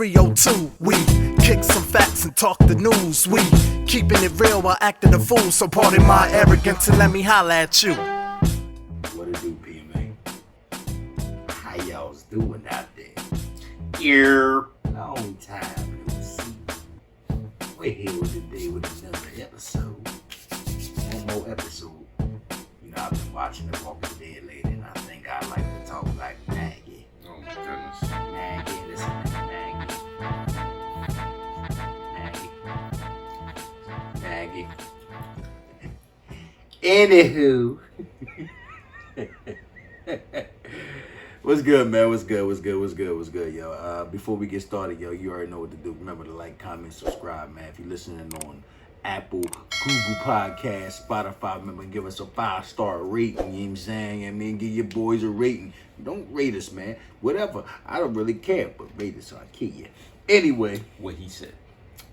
302. We kick some facts and talk the news. We keeping it real while acting a fool. So pardon my arrogance and let me holla at you. What it do, PMA? How y'all's doing out there? Here. Long time no see. We're here today with another episode. One more episode. You know, I've been watching The Walking Dead lately, and I think I like to talk like Maggie. Oh my goodness. Maggie, listen to Maggie. Anywho. What's good, man? What's good, yo? Before we get started, yo, you already know what to do. Remember to like, comment, subscribe, man. If you're listening on Apple, Google Podcasts, Spotify, remember, give us a 5-star rating, you know what I'm saying? I mean, give your boys a rating. Don't rate us, man. Whatever. I don't really care, but rate us so I kill you. Anyway, What he said.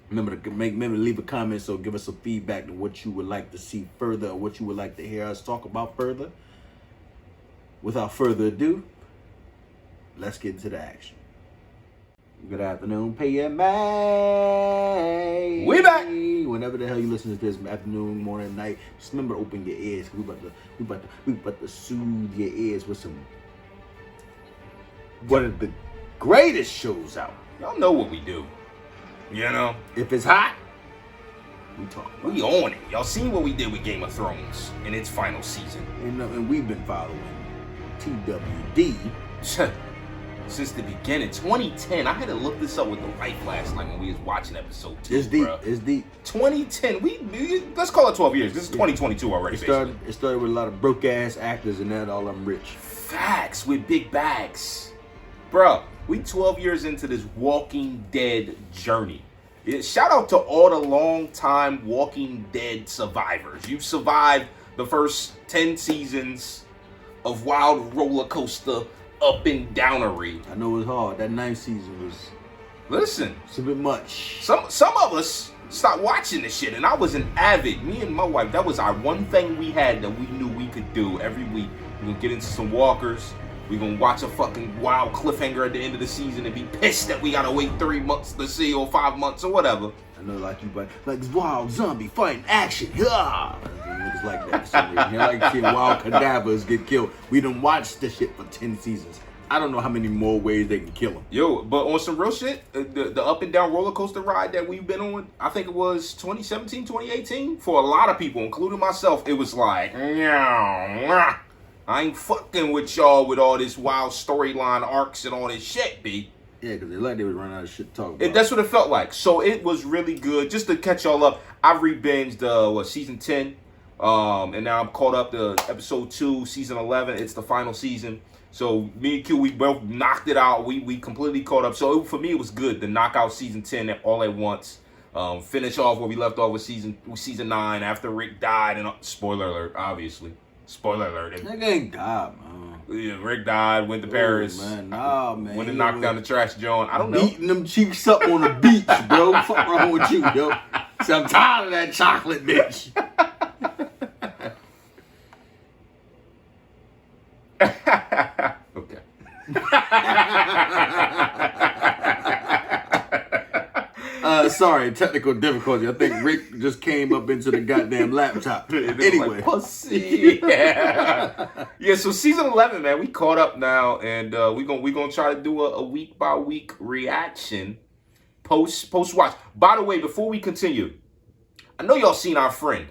remember to leave a comment, so give us some feedback to what you would like to see further or what you would like to hear us talk about further. Without further ado, let's get into the action. Good afternoon, PMA. We back. Whenever the hell you listen to this, afternoon, morning, night, just remember to open your ears. We about to soothe your ears with some one of the greatest shows out. Y'all know what we do. You know? If it's hot, we talk about We on it. Y'all seen what we did with Game of Thrones in its final season. And we've been following TWD. Since the beginning. 2010. I had to look this up with the wife last night when we was watching episode 2. It's deep. Bruh. It's deep. 2010. Let's call it 12 years. This is 2022 already, It basically. started with a lot of broke ass actors and now all of them rich. Facts with big bags. Bruh, we 12 years into this Walking Dead journey. Shout out to all the long-time Walking Dead survivors. You've survived the first 10 seasons of wild roller coaster up and downery. I know it was hard. That 9th season was Listen, it's a bit much. some of us stopped watching this shit, and I was an avid. Me and my wife, that was our one thing we had that we knew we could do every week. We're gonna get into some walkers. We're gonna watch a fucking wild cliffhanger at the end of the season and be pissed that we gotta wait 3 months to see, or 5 months or whatever. I know, like you, but like wild zombie fighting action. Yeah, niggas like that for some reason. They like seeing wild cadavers get killed. We done watched this shit for 10 seasons. I don't know how many more ways they can kill them. Yo, but on some real shit, the up and down roller coaster ride that we've been on, I think it was 2017, 2018. For a lot of people, including myself, it was like, I ain't fucking with y'all with all this wild storyline arcs and all this shit, B. Yeah, because they was running out of shit to talk about. That's what it felt like. So it was really good. Just to catch y'all up, I re-binged season 10, and now I'm caught up to episode 2, season 11. It's the final season. So me and Q, we both knocked it out. We completely caught up. So for me, it was good to knock out season 10 all at once. Finish off where we left off with season 9 after Rick died. And spoiler alert, obviously. Spoiler alert. Nigga ain't died, man. Yeah, Rick died, went to Paris. Man, nah, man. Went and knocked down the trash joint. I don't know. Beating them cheeks up on the beach, bro. Fuck wrong with you, yo? See, I'm tired of that chocolate, bitch. Okay. Sorry, technical difficulty. I think Rick just came up into the goddamn laptop. Anyway. Like, pussy. Yeah, so season 11, man, we caught up now, and we gonna try to do a week by week reaction post watch. By the way, before we continue, I know y'all seen our friend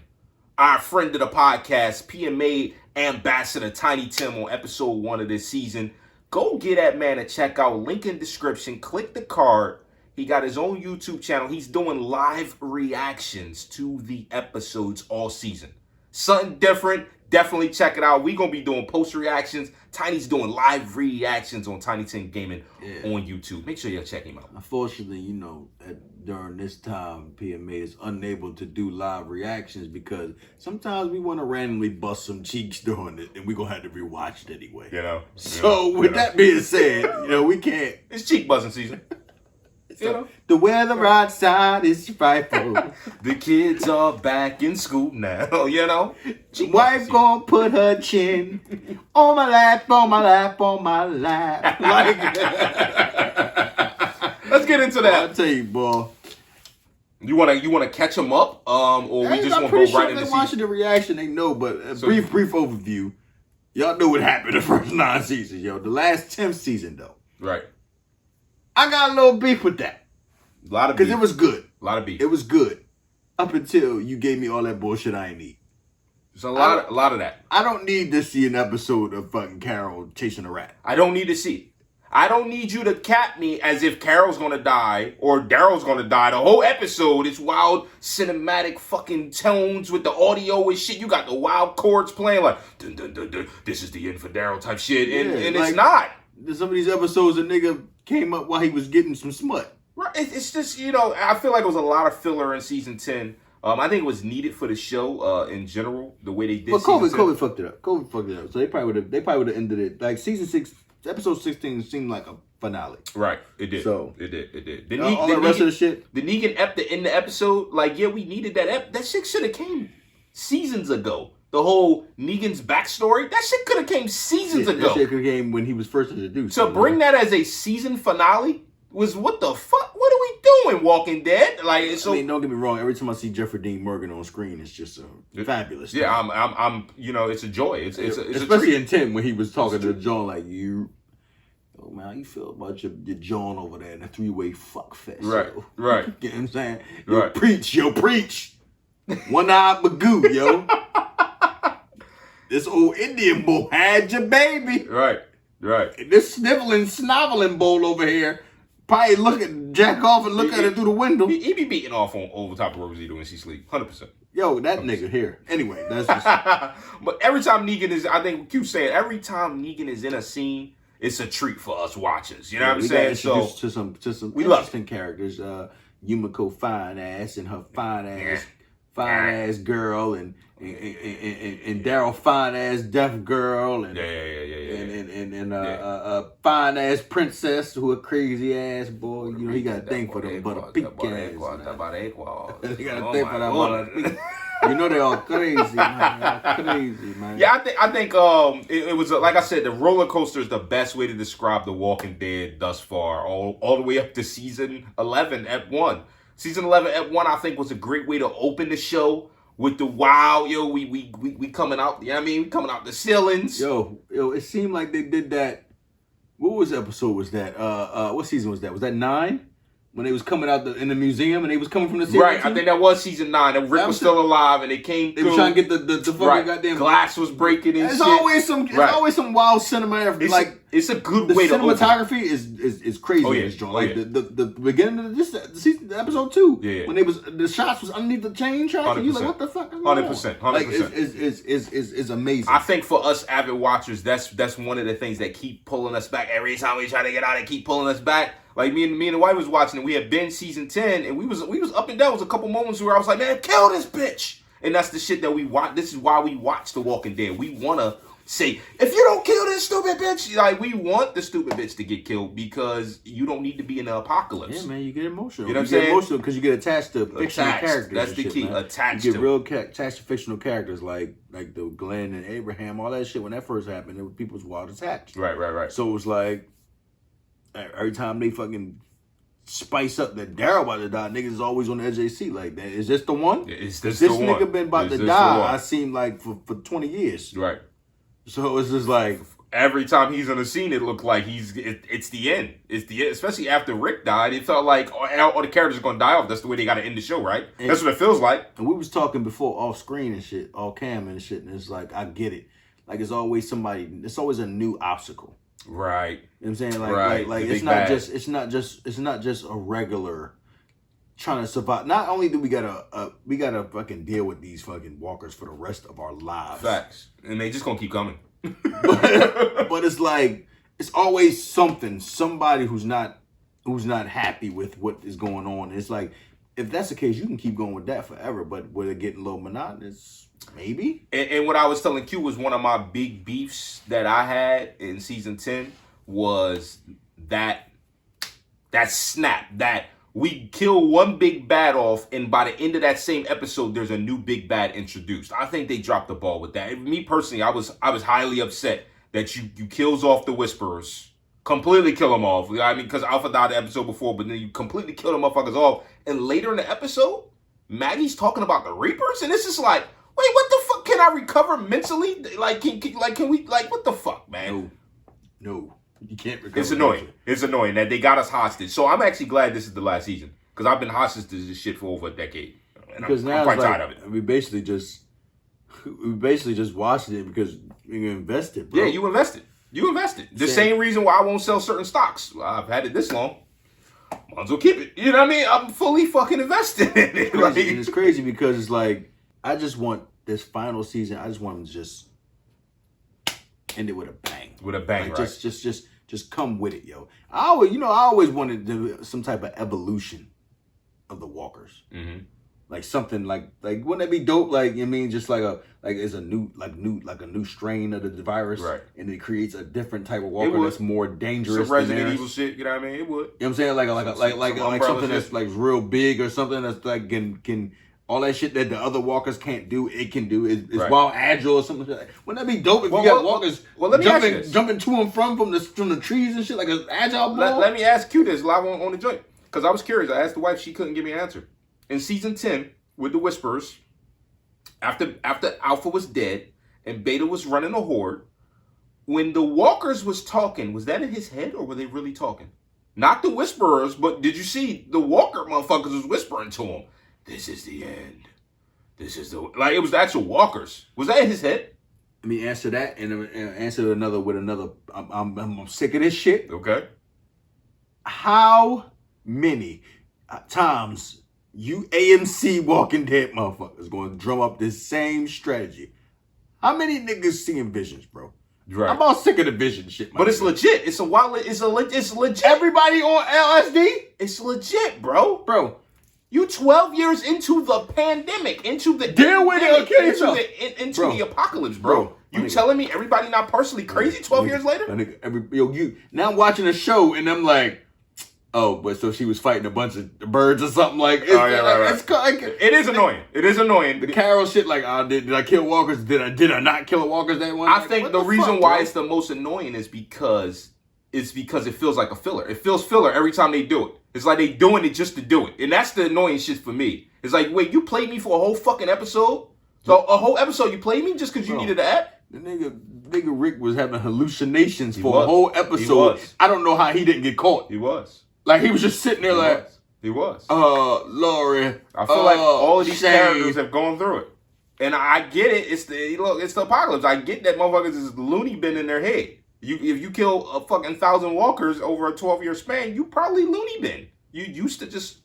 of the podcast, PMA Ambassador Tiny Tim, on episode 1 of this season. Go get that man a check out. Link in description. Click the card. He got his own YouTube channel. He's doing live reactions to the episodes all season. Something different. Definitely check it out. We're going to be doing post reactions. Tiny's doing live reactions on Tiny Tim Gaming on YouTube. Make sure you check him out. Unfortunately, you know, during this time, PMA is unable to do live reactions because sometimes we want to randomly bust some cheeks during it, and we're going to have to rewatch it anyway. So with that being said, you know, we can't. It's cheek buzzing season. You know? The weather outside is frightful. The kids are back in school now, you know? Wife gonna put her chin on my lap, on my lap, on my lap. Like, Let's get into I'll that. tell you, boy. You wanna catch them up, or we just I'm want to pretty go right sure into they the watching season? the reaction. They know, but a So- brief overview. Y'all know what happened the first 9 seasons, yo. The last 10th season, though. Right. I got a little beef with that. A lot of Because beef. it was good. A lot of beef. It was good. Up until you gave me all that bullshit I ain't need. There's a lot of that. I don't need to see an episode of fucking Carol chasing a rat. I don't need to see it. I don't need you to cap me as if Carol's gonna die or Daryl's gonna die. The whole episode is wild cinematic fucking tones with the audio and shit. You got the wild chords playing like dun, dun, dun, dun, this is the end for Daryl type shit, and like, it's not. Some of these episodes, a nigga came up while he was getting some smut. Right. It's just, I feel like it was a lot of filler in season 10. I think it was needed for the show in general, the way they did. But season 10. COVID fucked it up. COVID fucked it up. So they probably would have ended it like season 6, episode 16 seemed like a finale. Right. It did. So it did. all the rest of the shit. The Negan ep to end the episode, like, yeah, we needed that ep. That shit should have came seasons ago. The whole Negan's backstory, that shit could have came seasons ago. That shit could have came when he was first introduced. To bring that as a season finale was what the fuck? What are we doing, Walking Dead? Like, so. I mean, don't get me wrong. Every time I see Jeffrey Dean Morgan on screen, it's just fabulous. Yeah, I'm. It's a joy. It's especially a in 10 when he was talking to John like, oh man, how you feel about your John over there in the 3-way fuck fest? Right, yo? right. You know what I'm saying? Right. Preach. One-eyed Magoo, yo. This old Indian boy had your baby. Right. This sniveling, snoveling bowl over here probably jack off and look at it through the window. He be beating off on over top of Rosita when she sleep, 100%. Yo, that nigga here. Anyway, that's just... But every time Negan is, I think Q saying, every time Negan is in a scene, it's a treat for us watchers. You know what I'm saying? So to some we love interesting characters. Yumiko fine ass and her fine ass girl and Daryl fine ass deaf girl and fine ass princess who a crazy ass boy. You know he got a thing for them butter pecans. He got a thing for that butter. You know they all crazy, man. Yeah, I think it was like I said, the roller coaster is the best way to describe The Walking Dead thus far, all the way up to season 11 at 1. Season 11 at 1, I think, was a great way to open the show with the wow, we coming out. You know what I mean? We coming out the ceilings. Yo, it seemed like they did that. What episode was that? What season was that? Was that 9? When they was coming out in the museum and they was coming from the ceiling. Right, I think that was season 9. And Rick was still alive and they came through. They were trying to get the fucking goddamn glass was breaking and There's shit. always some wild cinema. It's a good way to open. The cinematography is crazy in this joint. Like the beginning of the season, episode 2, when the shots was underneath the chain track, and you like, what the fuck is going on? 100%. Like it's amazing. I think for us avid watchers, that's one of the things that keep pulling us back every time we try to get out and keep pulling us back. Like me and the wife was watching it. We had been season 10, and we was up and down. There was a couple moments where I was like, man, kill this bitch. And that's the shit that we watch. This is why we watch The Walking Dead. We want to say, if you don't kill this stupid bitch, like, we want the stupid bitch to get killed because you don't need to be in the apocalypse. Yeah, man, you get emotional. You know what I'm saying? Get emotional because you get attached to fictional characters. That's the key. Man. Attached you get to real attached to fictional characters like the Glenn and Abraham, all that shit. When that first happened, people was wild attached. Right. So it was like every time they fucking spice up that Daryl about to die, niggas is always on the edge of their seat. Like, that is this the one? Is this this the nigga one? been about to die? I seem like for 20 years. Right. So it's just like every time he's on the scene, it looked like it's the end. It's the end. Especially after Rick died, it felt like all the characters are gonna die off. That's the way they got to end the show, right? That's what it feels like. And we was talking before off screen and shit, off cam and shit, and it's like I get it. Like it's always a new obstacle. Right. You know what I'm saying? Like it's not just a regular trying to survive. Not only do we gotta fucking deal with these fucking walkers for the rest of our lives. Facts. And they just gonna keep coming. but it's like it's always somebody who's not happy with what is going on. It's like if that's the case, you can keep going with that forever. But will it get a little monotonous? Maybe. And what I was telling Q was one of my big beefs that I had in season 10 was that snap that we kill one big bad off, and by the end of that same episode, there's a new big bad introduced. I think they dropped the ball with that. Me personally, I was highly upset that you kills off the Whisperers, Completely kill them off. I mean, because Alpha died the episode before, but then you completely kill them motherfuckers off. And later in the episode, Maggie's talking about the Reapers, and it's just like, wait, what the fuck? Can I recover mentally? Like, can we, like, what the fuck, man? No, you can't recover. It's annoying. Mentally. It's annoying that they got us hostage. So I'm actually glad this is the last season, because I've been hostage to this shit for over a decade. And because I'm quite tired of it. We basically just watched it because you invested, bro. Yeah, you invested. You invested. The same reason why I won't sell certain stocks. I've had it this long. Might as well keep it. You know what I mean? I'm fully fucking invested in it. And it's crazy because it's like, I just want this final season, I just want them to just end it with a bang. With a bang, like, right? Just come with it, yo. I always wanted some type of evolution of the Walkers. Mm-hmm. Like something like wouldn't that be dope? Like, I mean, just like it's a new strain of the virus, right? And it creates a different type of Walker that's more dangerous. Some Resident Evil shit, you know what I mean? It would. You know what I'm saying? Like something that's like real big or something that's like can all that shit that the other Walkers can't do, it can do. It's right. Wild agile or something. Wouldn't that be dope if you got Walkers jumping to and from the trees and shit like an agile ball? Let me ask you this live on the joint, because I was curious. I asked the wife, she couldn't give me an answer. In season 10, with the Whisperers, after Alpha was dead and Beta was running a horde, when the Walkers was talking, was that in his head or were they really talking? Not the Whisperers, but did you see the Walker motherfuckers was whispering to him, "This is the end. This is the..." Like, it was the actual Walkers. Was that in his head? Let me answer that and answer another with another. I'm sick of this shit. Okay. How many times you AMC Walking Dead motherfuckers going to drum up this same strategy? How many niggas seeing visions, bro? Right. I'm about sick of the vision shit, but it's legit. It's legit. Everybody on LSD? It's legit, bro. Bro. You 12 years into the pandemic, into the the apocalypse, bro. You telling me everybody not partially crazy 12 years later? Now I'm watching a show and I'm like, oh, but so she was fighting a bunch of birds or something like. Right. It is annoying. It is annoying. The Carol shit, like, did I kill walkers? Did I not kill walkers that one? I think the reason why it's the most annoying is because it feels like a filler. It feels filler every time they do it. It's like they doing it just to do it, and that's the annoying shit for me. It's like, wait, you played me for a whole fucking episode? So a whole episode you played me just because you needed to add? The nigga Rick was having hallucinations for a whole episode. I don't know how he didn't get caught. He was. Like, he was just sitting there He was. Lori. I feel like all of these characters have gone through it. And I get it. It's the apocalypse. I get that motherfuckers is loony bin in their head. If you kill a fucking 1,000 walkers over a 12-year span, you probably loony bin. You used to just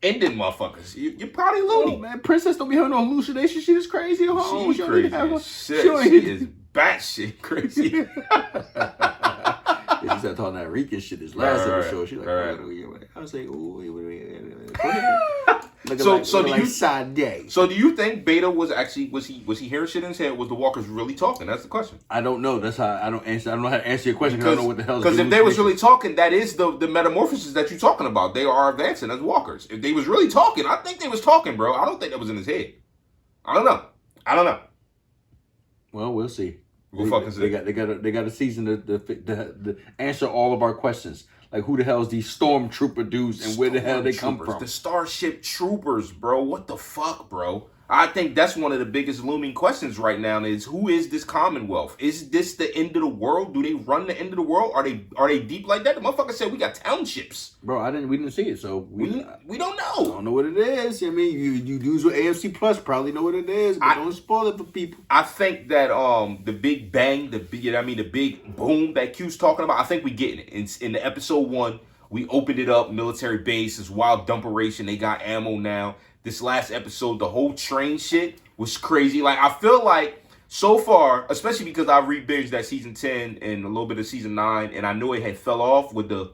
ending motherfuckers. You're probably loony. Oh, man, Princess don't be having no hallucination. She is crazy. She's crazy as shit. She is batshit crazy. She started talking that Rican shit this last episode. She's like, I was like, oh, wait. Go ahead. So do you think Beta was he hearing shit in his head? Was the Walkers really talking? That's the question. I don't know. That's how I don't know how to answer your question because I don't know what the hell. Because if they was really talking, that is the metamorphosis that you're talking about. They are advancing as Walkers. If they was really talking, I think they was talking, bro. I don't think that was in his head. I don't know. Well, we'll see. We'll fucking see. They got a season to answer all of our questions. Like, who the hell is these stormtrooper dudes and where the hell they come from? The Starship Troopers, bro. What the fuck, bro? I think that's one of the biggest looming questions right now is, who is this Commonwealth? Is this the end of the world? Do they run the end of the world? Are they deep like that? The motherfucker said we got townships. Bro, we didn't see it, so we don't know. I don't know what it is. I mean, you dudes with AMC Plus probably know what it is, but don't spoil it for people. I think that the big bang, the big boom that Q's talking about, I think we getting it. In the episode 1, we opened it up, military base, this wild dump operation. They got ammo now. This last episode, the whole train shit was crazy. Like, I feel like so far, especially because I re-binged that season 10 and a little bit of season 9, and I knew it had fell off with the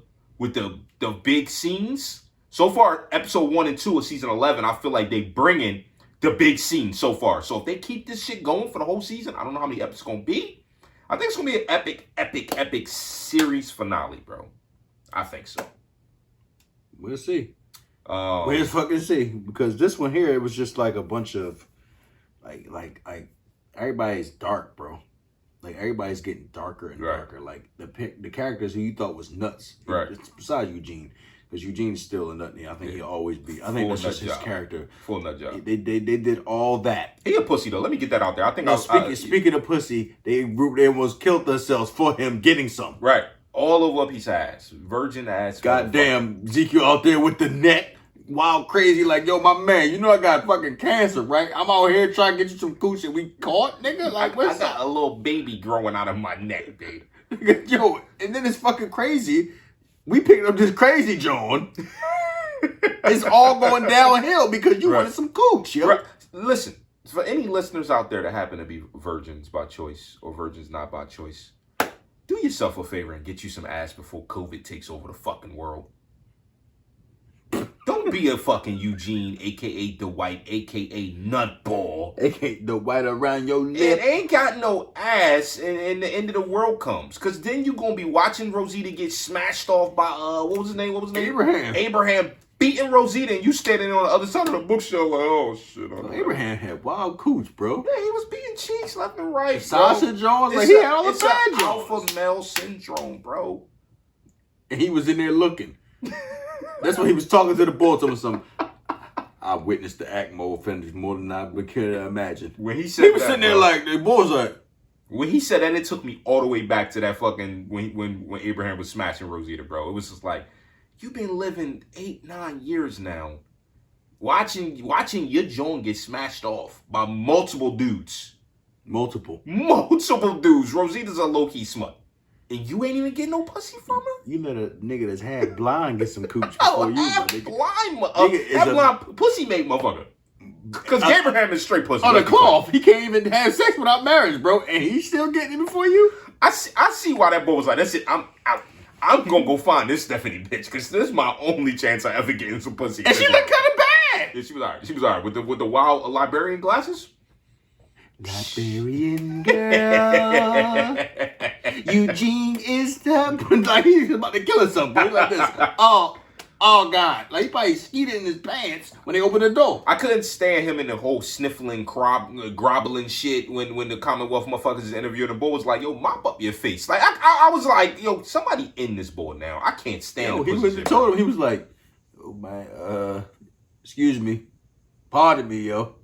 big scenes. So far, episode 1 and 2 of season 11, I feel like they bringing the big scenes so far. So if they keep this shit going for the whole season, I don't know how many episodes it's gonna be. I think it's gonna be an epic series finale, bro. I think so. We'll see. We'll fucking see, because this one here, it was just like a bunch of like everybody's dark, bro. like everybody's getting darker and darker. Like the characters who you thought was nuts, besides Eugene, because Eugene's still a nut. I think he'll always be. I think that's just his character. Full nut job. They did all that. He a pussy though. Let me get that out there. I think. Now, speaking of pussy, they almost killed themselves for him getting some. Right. All over up his ass. Virgin ass. Goddamn Ezekiel out there with the net. Wild crazy, like, yo, my man, you know I got fucking cancer, right? I'm out here trying to get you some coochie. We caught, nigga? Like, what's I got a little baby growing out of my neck, babe. Yo, and then it's fucking crazy. We picked up this crazy John. It's all going downhill because you wanted some cooch, yo. Right. Listen, for any listeners out there that happen to be virgins by choice or virgins not by choice, do yourself a favor and get you some ass before COVID takes over the fucking world. Don't be a fucking Eugene, a.k.a. Dwight, a.k.a. Nutball. A.k.a. Dwight around your lip. It ain't got no ass and the end of the world comes. Because then you going to be watching Rosita get smashed off by, what was his name? Abraham beating Rosita and you standing on the other side of the bookshelf like, oh, shit. Abraham had wild cooch, bro. Yeah, he was beating cheeks left and right, Sasha Jones, like, he had all the bad Jones. Alpha male syndrome, bro. And he was in there looking. That's when he was talking to the boy, telling something. I witnessed the act more offenders more than I could imagine. When he said he was sitting there like, the boy was like. When he said that, it took me all the way back to that fucking, when Abraham was smashing Rosita, bro. It was just like, you've been living 8-9 years now, watching your joint get smashed off by multiple dudes. Multiple dudes. Rosita's a low-key smut. And you ain't even getting no pussy from her? You let a nigga that's half blind get some cooch before you. Half blind pussy made motherfucker. Because Abraham is straight pussy. On the cloth. He can't even have sex without marriage, bro. And he's still getting it before you? I see why that boy was like, that's it. I'm going to go find this Stephanie bitch. Because this is my only chance I ever get in some pussy. And she looked kind of bad. Yeah, she was all right. She was all right. With the wild Liberian glasses? Liberian girl. Eugene is the like he's about to kill himself, bro. Like this. Oh God. Like he probably skeeted in his pants when they opened the door. I couldn't stand him in the whole sniffling, groveling shit when the Commonwealth motherfuckers is interviewing the boy was like, yo, mop up your face. Like I was like, yo, somebody in this boy now. I can't stand he told him, he was like, oh man, excuse me. Pardon me, yo.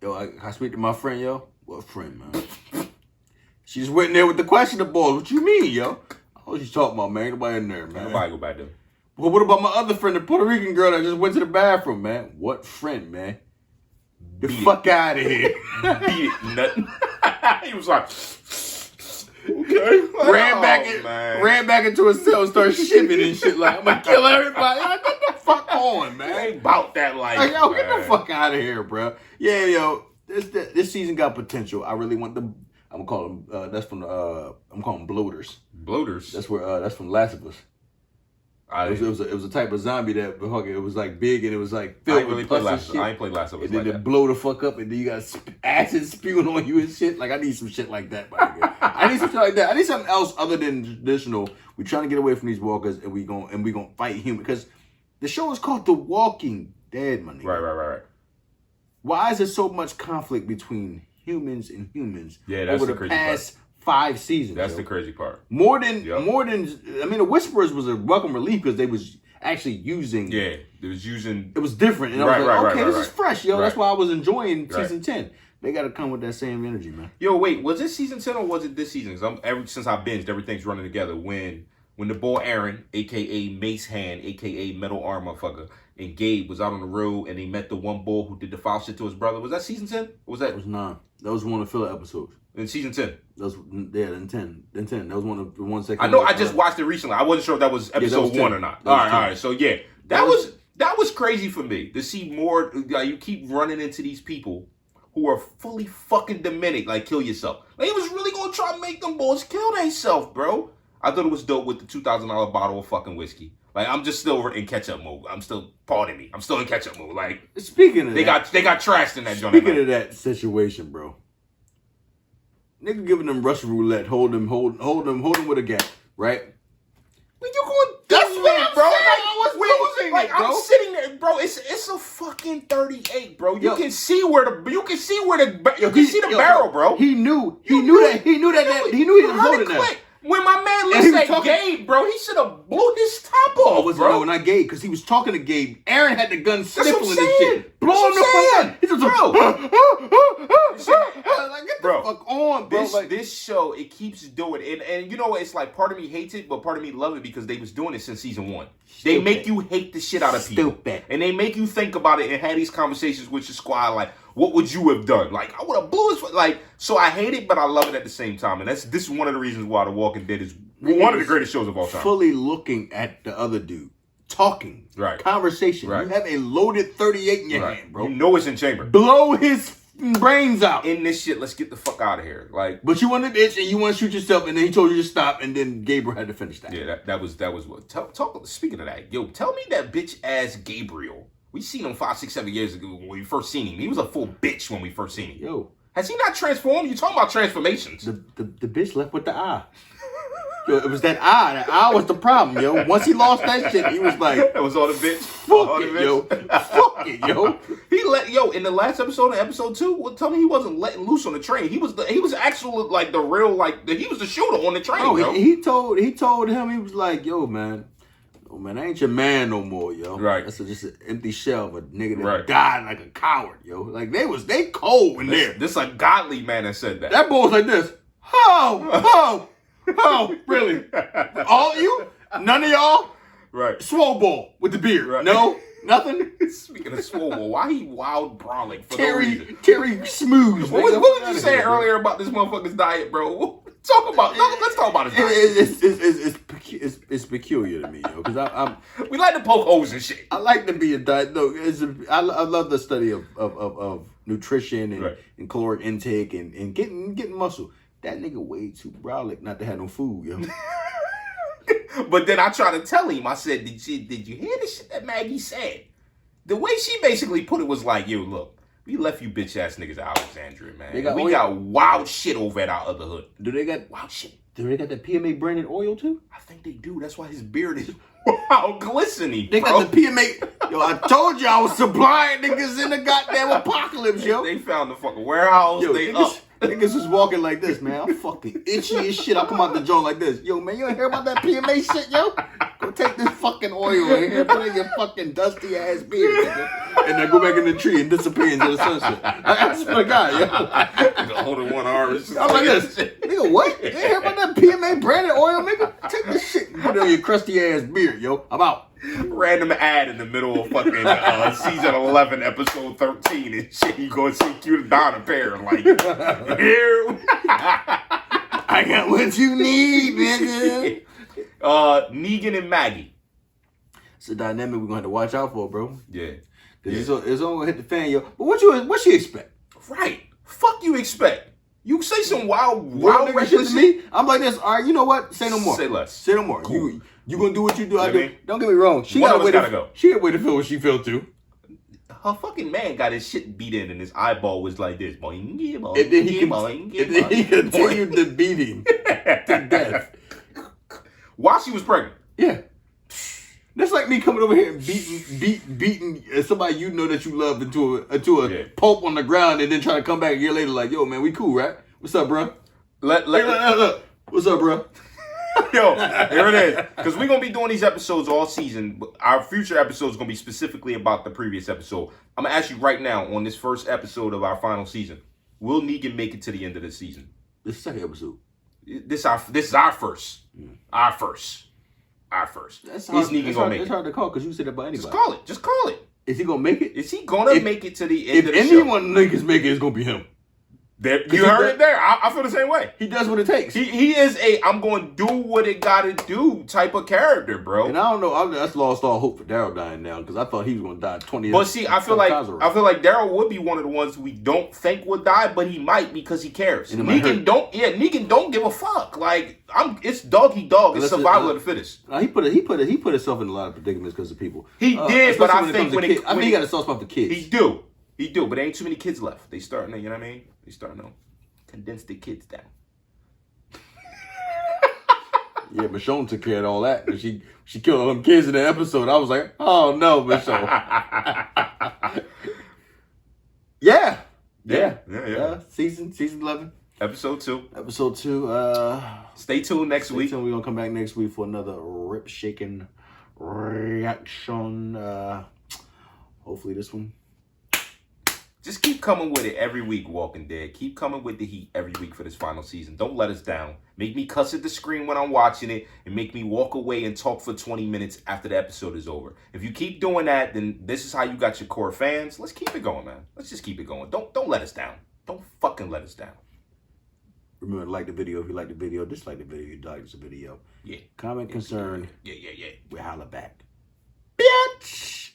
Yo, I speak to my friend, yo. What friend, man? She just went in there with the question the boy. What you mean, yo? What you talking about, man? Nobody in there, man. Nobody go back there. Well, what about my other friend, the Puerto Rican girl that just went to the bathroom, man? What friend, man? The fuck out of here. Beat it, nothing. He was like, okay. Ran back into his cell and started shipping and shit like, I'm gonna kill everybody. Like, get the fuck on, man. Ain't about that life. Like, yo, get the fuck out of here, bro. Yeah, yo, this season got potential. I really want them. I'm gonna call them. That's from. I'm calling them bloaters. Bloaters. That's where. That's from Last of Us. It was a type of zombie that it was like big and it was like filled with pus and shit. I ain't played Last of Us. And then it blow the fuck up and then you got acid spewing on you and shit. Like I need some shit like that, my nigga. I need some shit like that. I need something else other than traditional. We're trying to get away from these walkers and we gonna fight human because the show is called The Walking Dead, my nigga. Right. Why is there so much conflict between humans and humans over the past 5 seasons? That's the crazy part. More than I mean, the Whisperers was a welcome relief because they was actually using. Yeah, it was different, and I was like, okay, this is fresh, yo. Right. That's why I was enjoying season 10. They got to come with that same energy, man. Yo, wait, was it season 10 or was it this season? Because since I binged, everything's running together. When the boy Aaron, aka Mace Hand, aka Metal Arm motherfucker, and Gabe was out on the road and they met the one boy who did the foul shit to his brother. Was that season 10? Or was that? It was 9. That was one of the filler episodes. In season 10? That was, in 10. That was one of the ones that I know, I just watched it recently. I wasn't sure if that was episode 1 or not. All right. So, yeah. That was crazy for me to see more. You keep running into these people who are fully fucking demented. Like, kill yourself. Like, he was really going to try to make them boys kill themselves, bro. I thought it was dope with the $2,000 bottle of fucking whiskey. Like, I'm just still in catch-up mode. Pardon me. I'm still in catch-up mode. Like, speaking of they got trashed in that joint. Speaking of that situation, bro. Nigga giving them Russian roulette, hold them with a gap, right? When you going, that's losing it, bro. I was losing it, bro. I'm sitting there, bro. It's a fucking 38, bro. You can see where the barrel, bro. He knew he was loading that. When my man looks at Gabe, bro, he should have blew his top off, bro. No, not Gabe, because he was talking to Gabe. Aaron had the gun sniffling this shit. Blow him the fuck up. He's just like, get the fuck on, bro. This show, it keeps doing it. And you know what? It's like part of me hates it, but part of me love it because they was doing it since season 1. They make you hate the shit out of people. Stupid. And they make you think about it and have these conversations with your squad like, what would you have done? Like, I would have blew his... Like, so I hate it, but I love it at the same time. And this is one of the reasons why The Walking Dead is one of the greatest shows of all time. Fully looking at the other dude. Talking. Right. Conversation. Right. You have a loaded 38 in your hand, bro. You know it's in chamber. Blow his brains out. In this shit, let's get the fuck out of here. Like, but you want to bitch and you want to shoot yourself, and then he told you to stop, and then Gabriel had to finish that. Yeah, that was what. Talk. Speaking of that, yo, tell me that bitch ass Gabriel. We seen him 5, 6, 7 years ago when we first seen him. He was a full bitch when we first seen him. Yo, has he not transformed? You talking about transformations? The bitch left with the eye. Yo, it was that eye. That eye was the problem, yo. Once he lost that shit, he was like, that was all the bitch. Fuck it, yo. Fuck it, yo. He in the last episode, in episode 2, well, tell me he wasn't letting loose on the train. He was actually like the real, like he was the shooter on the train. No, yo. He told him, he was like, yo, man. Oh man, I ain't your man no more, yo. Right. That's just an empty shell of a nigga that died like a coward, yo. Like they cold in there. This a godly man that said that. That boy was like this. Oh, really? All of you? None of y'all? Right. Swole ball with the beard. Right. No? Nothing? Speaking of swole ball, why he wild brawling for Terry, no reason? Terry Smooth. What was you saying earlier about this motherfucker's diet, bro? Let's talk about his diet. It's peculiar to me, yo, because we like to poke holes and shit. I like to be a diet. No, I love the study of nutrition and caloric intake and getting muscle. That nigga way too brolic not to have no food, yo. But then I tried to tell him. I said, "Did you hear the shit that Maggie said?" The way she basically put it was like, "Yo, look, we left you bitch ass niggas at Alexandria, man. We got wild shit over at our other hood. Do they got wild shit? Do they got that PMA branded oil too? I think they do. That's why his beard is wild glistening. They got the PMA. Yo, I told you I was supplying niggas in the goddamn apocalypse, yo. They found the fucking warehouse. Yo, niggas was walking like this, man. I'm fucking itchy as shit. I come out the joint like this. Yo, man, you don't hear about that PMA shit, yo? Go take this fucking oil in here, put it in your fucking dusty ass beard, nigga. And then go back in the tree and disappear into the sunset. I swear to God, yo. Holding one arm. I'm like this. Nigga, what? You ain't hear about that PMA branded oil, nigga? Take this shit and put it on your crusty ass beard, yo. I'm out. Random ad in the middle of fucking season 11, episode 13 and shit. You go and see Cute Donna pair like, here. I got what you need, nigga. Negan and Maggie. It's a dynamic we're gonna have to watch out for, bro. Yeah. Cause it's all gonna hit the fan, yo. But what you expect? Right. Fuck you expect. You say some wild shit to me. I'm like this. All right, you know what? Say no more. Say less. Say no more. Cool. You gonna do what you do. I do. Don't get me wrong. She got to go. She got to wait to feel what she feel too. Her fucking man got his shit beat in, and his eyeball was like this. Boing, boing, and then he continued to beat him to death while she was pregnant. Yeah. That's like me coming over here and beating somebody you know that you love into a pulp on the ground, and then trying to come back a year later like, yo, man, we cool, right? What's up, bro? Look. What's up, bro? Yo, here it is. Because we're going to be doing these episodes all season. Our future episodes going to be specifically about the previous episode. I'm going to ask you right now on this first episode of our final season, will Negan make it to the end of the season? This is the second episode. This is our first. Our first. That's hard, is Negan going to make it? It's hard to call because you said that about anybody. Just call it. Is he going to make it? Is he going to make it to the end of the show? If anyone niggas make it, it's going to be him. You heard it there. I feel the same way. He does what it takes. He is I'm going to do what it got to do type of character, bro. And I don't know. That's lost all hope for Daryl dying now because I thought he was going to die 20 years. But see, I feel like Daryl would be one of the ones we don't think would die, but he might because he cares. Negan don't give a fuck. Like it's dog eat dog. It's survival of the fittest. He put himself in a lot of predicaments because of people. He did, but I think he got a soft spot for kids. He do, but there ain't too many kids left. They starting to, you know what I mean? They starting to condense the kids down. Yeah, Michonne took care of all that. She she killed all them kids in the episode. I was like, oh no, but so. Yeah. Season 11. Episode 2. Episode 2. Stay tuned next week. We're gonna come back next week for another rip shaking reaction. Hopefully this one. Just keep coming with it every week, Walking Dead. Keep coming with the heat every week for this final season. Don't let us down. Make me cuss at the screen when I'm watching it, and make me walk away and talk for 20 minutes after the episode is over. If you keep doing that, then this is how you got your core fans. Let's keep it going, man. Let's just keep it going. Don't let us down. Don't fucking let us down. Remember to like the video if you like the video. Dislike the video if you dislike the video. Yeah. Comment, concern. Yeah. We holla back. Bitch!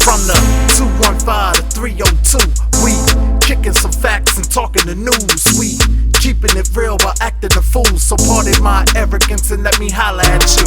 From the 215 to 302, we kicking some facts and talking the news. We keeping it real while acting a fool. So pardon my arrogance and let me holla at you.